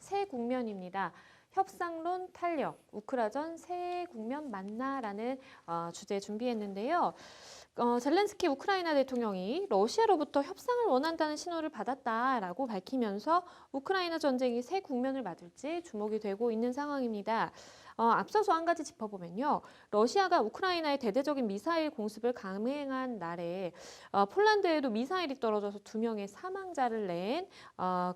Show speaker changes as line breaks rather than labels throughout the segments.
새 국면입니다. 협상론 탄력, 우크라전 새 국면 맞나라는 주제 준비했는데요. 젤렌스키 우크라이나 대통령이 러시아로부터 협상을 원한다는 신호를 받았다라고 밝히면서 우크라이나 전쟁이 새 국면을 맞을지 주목이 되고 있는 상황입니다. 앞서서 한 가지 짚어보면요. 러시아가 우크라이나의 대대적인 미사일 공습을 감행한 날에 폴란드에도 미사일이 떨어져서 2명의 사망자를 낸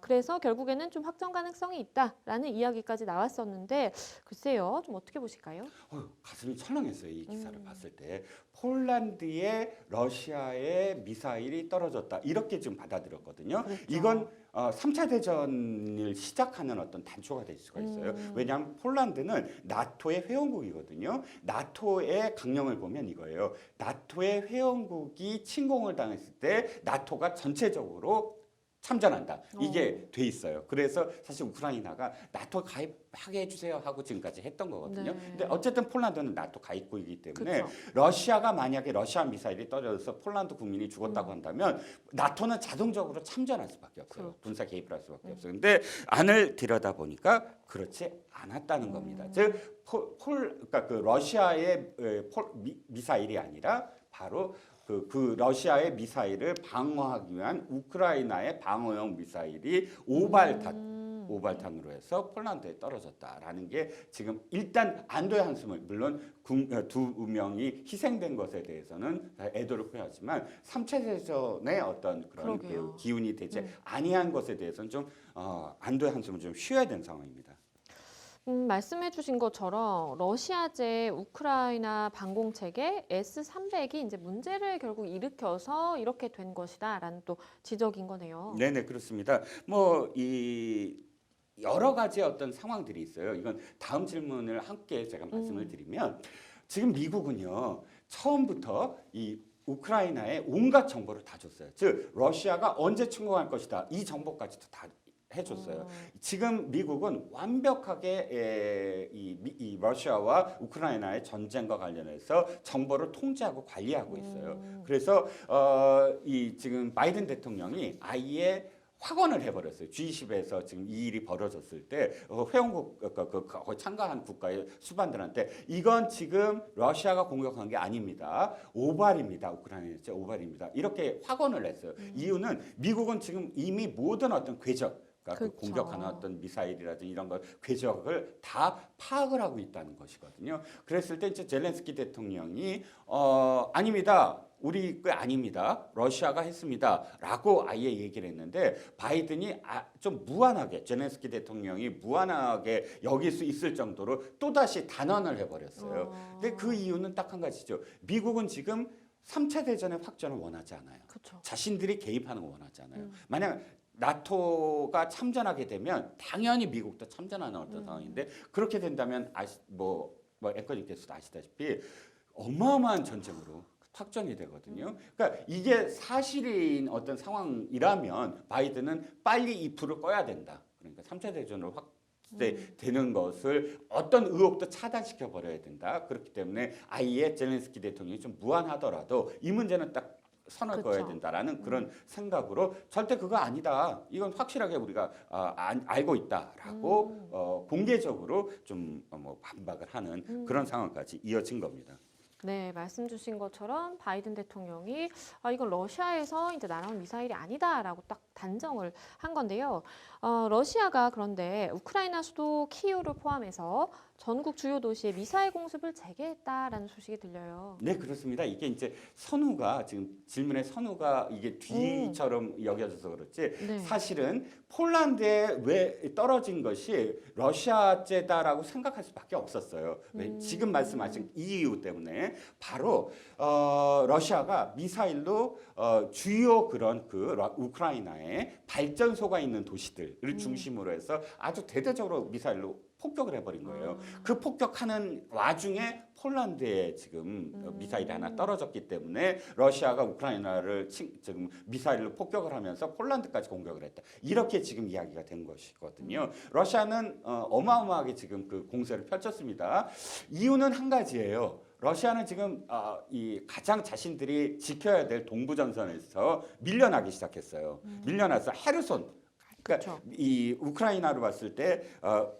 그래서 결국에는 좀 확전 가능성이 있다라는 이야기까지 나왔었는데 글쎄요. 좀 어떻게 보실까요?
가슴이 철렁했어요. 이 기사를 봤을 때. 폴란드에 러시아의 미사일이 떨어졌다. 이렇게 지금 받아들였거든요.
그렇죠.
이건 3차 대전을 시작하는 어떤 단초가 될 수가 있어요. 왜냐하면 폴란드는 나토의 회원국이거든요. 나토의 강령을 보면 이거예요. 나토의 회원국이 침공을 당했을 때 나토가 전체적으로 참전한다. 이게 돼 있어요. 그래서 사실 우크라이나가 나토 가입하게 해주세요 하고 지금까지 했던 거거든요.
네.
근데 어쨌든 폴란드는 나토 가입국이기 때문에
그쵸.
러시아가 만약에 러시아 미사일이 떨어져서 폴란드 국민이 죽었다고 한다면 나토는 자동적으로 참전할 수밖에 없어요.
그렇죠.
군사 개입을 할 수밖에 없어요. 근데 안을 들여다보니까 그렇지 않았다는 겁니다. 즉, 그러니까 그 러시아의 미사일이 아니라 바로 그 러시아의 미사일을 방어하기 위한 우크라이나의 방어용 미사일이 오발탄으로 해서 폴란드에 떨어졌다라는 게 지금 일단 안도의 한숨을 물론 2명이 희생된 것에 대해서는 애도를 표하지만 3차 대전의 어떤 그런 그 기운이 되지 아니한 것에 대해서는 좀 안도의 한숨을 좀 쉬어야 되는 상황입니다.
말씀해주신 것처럼 러시아제 우크라이나 방공체계 S-300이 이제 문제를 결국 일으켜서 이렇게 된 것이다라는 또 지적인 거네요.
네네 그렇습니다. 뭐 이 여러 가지 어떤 상황들이 있어요. 이건 다음 질문을 함께 제가 말씀을 드리면 지금 미국은요 처음부터 이 우크라이나에 온갖 정보를 다 줬어요. 즉 러시아가 언제 침공할 것이다 이 정보까지도 다 해줬어요. 지금 미국은 완벽하게 이 러시아와 우크라이나의 전쟁과 관련해서 정보를 통제하고 관리하고 있어요. 그래서 이 지금 바이든 대통령이 아예 확언을 해버렸어요. G20에서 지금 이 일이 벌어졌을 때 회원국 거기 참가한 국가의 수반들한테 이건 지금 러시아가 공격한 게 아닙니다. 오발입니다. 우크라이나의 오발입니다. 이렇게 확언을 했어요. 이유는 미국은 지금 이미 모든 어떤 궤적 그러니까 그 공격하는 어떤 미사일이라든지 이런 걸 궤적을 다 파악을 하고 있다는 것이거든요. 그랬을 때 이제 젤렌스키 대통령이 아닙니다. 우리 게 아닙니다. 러시아가 했습니다. 라고 아예 얘기를 했는데 바이든이 좀 무한하게 젤렌스키 대통령이 무한하게 여길 수 있을 정도로 또다시 단언을 해버렸어요. 근데 그 이유는 딱 한 가지죠. 미국은 지금 3차 대전의 확전을 원하지 않아요.
그쵸.
자신들이 개입하는 걸 원하지 않아요. 만약 나토가 참전하게 되면 당연히 미국도 참전하는 어떤 상황인데 그렇게 된다면 앵커님께서도 아시다시피 어마어마한 전쟁으로 확전이 되거든요. 그러니까 이게 사실인 어떤 상황이라면 바이든은 빨리 이 불을 꺼야 된다. 그러니까 3차 대전으로 되는 것을 어떤 의혹도 차단시켜 버려야 된다. 그렇기 때문에 아예 젤렌스키 대통령이 좀 무한하더라도 이 문제는 딱 선을 그어야 된다라는 그런 생각으로 절대 그거 아니다. 이건 확실하게 우리가 알고 있다라고 공개적으로 좀 반박을 하는 그런 상황까지 이어진 겁니다.
네, 말씀 주신 것처럼 바이든 대통령이 이건 러시아에서 이제 날아온 미사일이 아니다라고 딱 단정을 한 건데요. 러시아가 그런데 우크라이나 수도 키이우를 포함해서 전국 주요 도시에 미사일 공습을 재개했다라는 소식이 들려요.
네, 그렇습니다. 이게 이제 선우가 지금 질문의 선우가 이게 뒤처럼 여겨져서 그렇지
네.
사실은 폴란드에 왜 떨어진 것이 러시아제다라고 생각할 수밖에 없었어요. 지금 말씀하신 이 이유 때문에 바로 러시아가 미사일로 주요 그런 우크라이나에 발전소가 있는 도시들을 중심으로 해서 아주 대대적으로 미사일로 폭격을 해버린 거예요. 그 폭격하는 와중에 폴란드에 지금 미사일이 하나 떨어졌기 때문에 러시아가 우크라이나를 지금 미사일로 폭격을 하면서 폴란드까지 공격을 했다. 이렇게 지금 이야기가 된 것이거든요. 러시아는 어마어마하게 지금 그 공세를 펼쳤습니다. 이유는 한 가지예요. 러시아는 지금 이 가장 자신들이 지켜야 될 동부 전선에서 밀려나기 시작했어요. 밀려나서 헤르손 그러니까
그쵸.
이 우크라이나로 봤을 때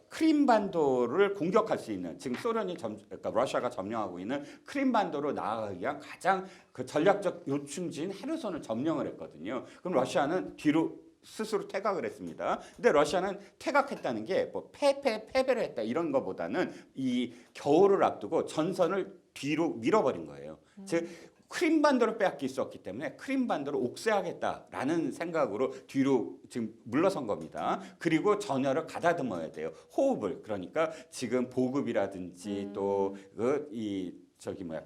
크림반도를 공격할 수 있는 지금 그러니까 러시아가 점령하고 있는 크림반도로 나아가기 위한 가장 그 전략적 요충지인 헤르손을 점령을 했거든요. 그럼 러시아는 뒤로 스스로 퇴각을 했습니다. 근데 러시아는 퇴각했다는 게 뭐 패배를 했다 이런 거보다는 이 겨울을 앞두고 전선을 뒤로 밀어버린 거예요. 즉 크림반도를 빼앗길 수 없기 때문에 크림반도를 옥죄하겠다라는 생각으로 뒤로 지금 물러선 겁니다. 그리고 전열을 가다듬어야 돼요. 호흡을. 그러니까 지금 보급이라든지 또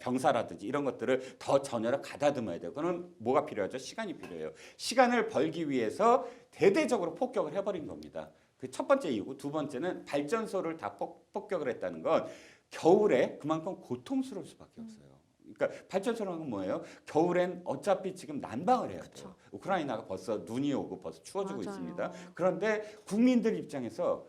병사라든지 이런 것들을 더 전열을 가다듬어야 돼요. 그럼 뭐가 필요하죠? 시간이 필요해요. 시간을 벌기 위해서 대대적으로 폭격을 해버린 겁니다. 그 첫 번째 이유고 두 번째는 발전소를 다 폭격을 했다는 건 겨울에 그만큼 고통스러울 수밖에 없어요. 그러니까 발전소라는 건 뭐예요? 겨울엔 어차피 지금 난방을 해야 돼요.
그쵸.
우크라이나가 벌써 눈이 오고 벌써 추워지고
맞아요.
있습니다. 그런데 국민들 입장에서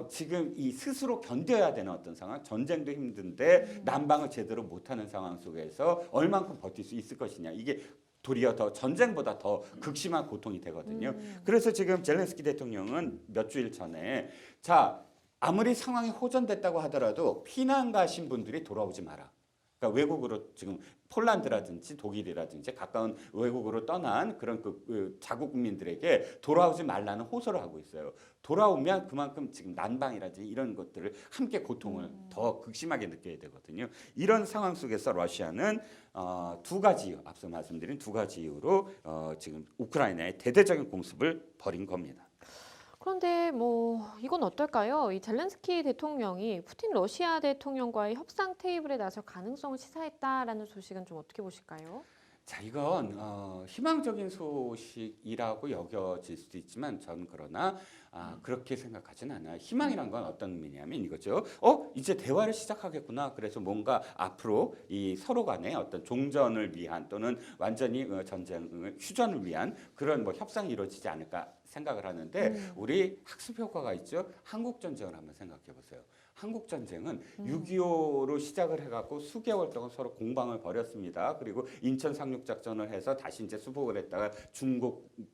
지금 이 스스로 견뎌야 되는 어떤 상황, 전쟁도 힘든데 난방을 제대로 못하는 상황 속에서 얼만큼 버틸 수 있을 것이냐. 이게 도리어 더 전쟁보다 더 극심한 고통이 되거든요. 그래서 지금 젤렌스키 대통령은 몇 주일 전에 자 아무리 상황이 호전됐다고 하더라도 피난 가신 분들이 돌아오지 마라. 그러니까 외국으로 지금 폴란드라든지 독일이라든지 가까운 외국으로 떠난 그런 그 자국 국민들에게 돌아오지 말라는 호소를 하고 있어요. 돌아오면 그만큼 지금 난방이라든지 이런 것들을 함께 고통을 더 극심하게 느껴야 되거든요. 이런 상황 속에서 러시아는 두 가지 이유, 앞서 말씀드린 두 가지 이유로 지금 우크라이나에 대대적인 공습을 벌인 겁니다.
그런데 뭐 이건 어떨까요? 이 젤렌스키 대통령이 푸틴 러시아 대통령과의 협상 테이블에 나설 가능성을 시사했다라는 소식은 좀 어떻게 보실까요?
자, 이건 희망적인 소식이라고 여겨질 수도 있지만 전 그러나 그렇게 생각하지는 않아요. 희망이란 건 어떤 의미냐면 이거죠. 이제 대화를 시작하겠구나. 그래서 뭔가 앞으로 이 서로 간의 어떤 종전을 위한 또는 완전히 휴전을 위한 그런 뭐 협상이 이루어지지 않을까 생각을 하는데 우리 학습 효과가 있죠. 한국 전쟁을 한번 생각해 보세요. 한국 전쟁은 6.25로 시작을 해갖고 수개월 동안 서로 공방을 벌였습니다. 그리고 인천 상륙 작전을 해서 다시 이제 수복을 했다가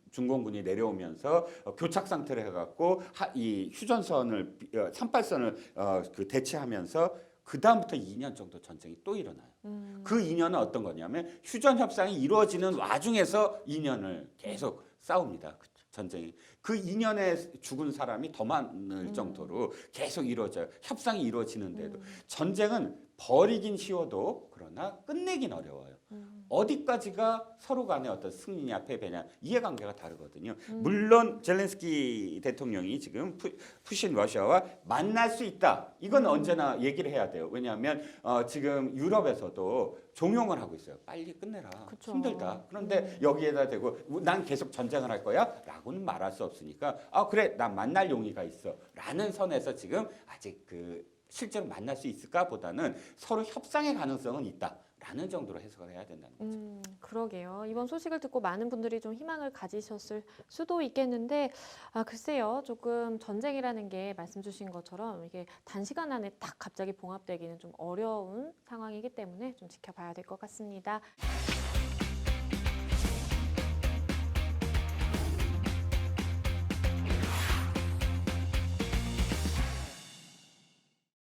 중공군이 내려오면서 교착 상태를 해갖고 이 휴전선을 38선을 그 대치하면서 그 다음부터 2년 정도 전쟁이 또 일어나요. 그 2년은 어떤 거냐면 휴전 협상이 이루어지는 와중에서 2년을 계속 싸웁니다. 전쟁이. 그 2년에 죽은 사람이 더 많을 정도로 계속 이루어져요. 협상이 이루어지는데도. 전쟁은 벌이긴 쉬워도 그러나 끝내긴 어려워요. 어디까지가 서로 간의 어떤 승리냐 패배냐 이해관계가 다르거든요. 물론 젤렌스키 대통령이 지금 푸신 러시아와 만날 수 있다. 이건 언제나 얘기를 해야 돼요. 왜냐하면 지금 유럽에서도 종용을 하고 있어요. 빨리 끝내라.
그쵸.
힘들다. 그런데 여기에다 대고 난 계속 전쟁을 할 거야? 라고는 말할 수 없으니까 그래 난 만날 용의가 있어. 라는 선에서 지금 아직 실제로 만날 수 있을까 보다는 서로 협상의 가능성은 있다. 라는 정도로 해석을 해야 된다는 거죠.
그러게요. 이번 소식을 듣고 많은 분들이 좀 희망을 가지셨을 수도 있겠는데, 글쎄요. 조금 전쟁이라는 게 말씀 주신 것처럼 이게 단시간 안에 딱 갑자기 봉합되기는 좀 어려운 상황이기 때문에 좀 지켜봐야 될 것 같습니다.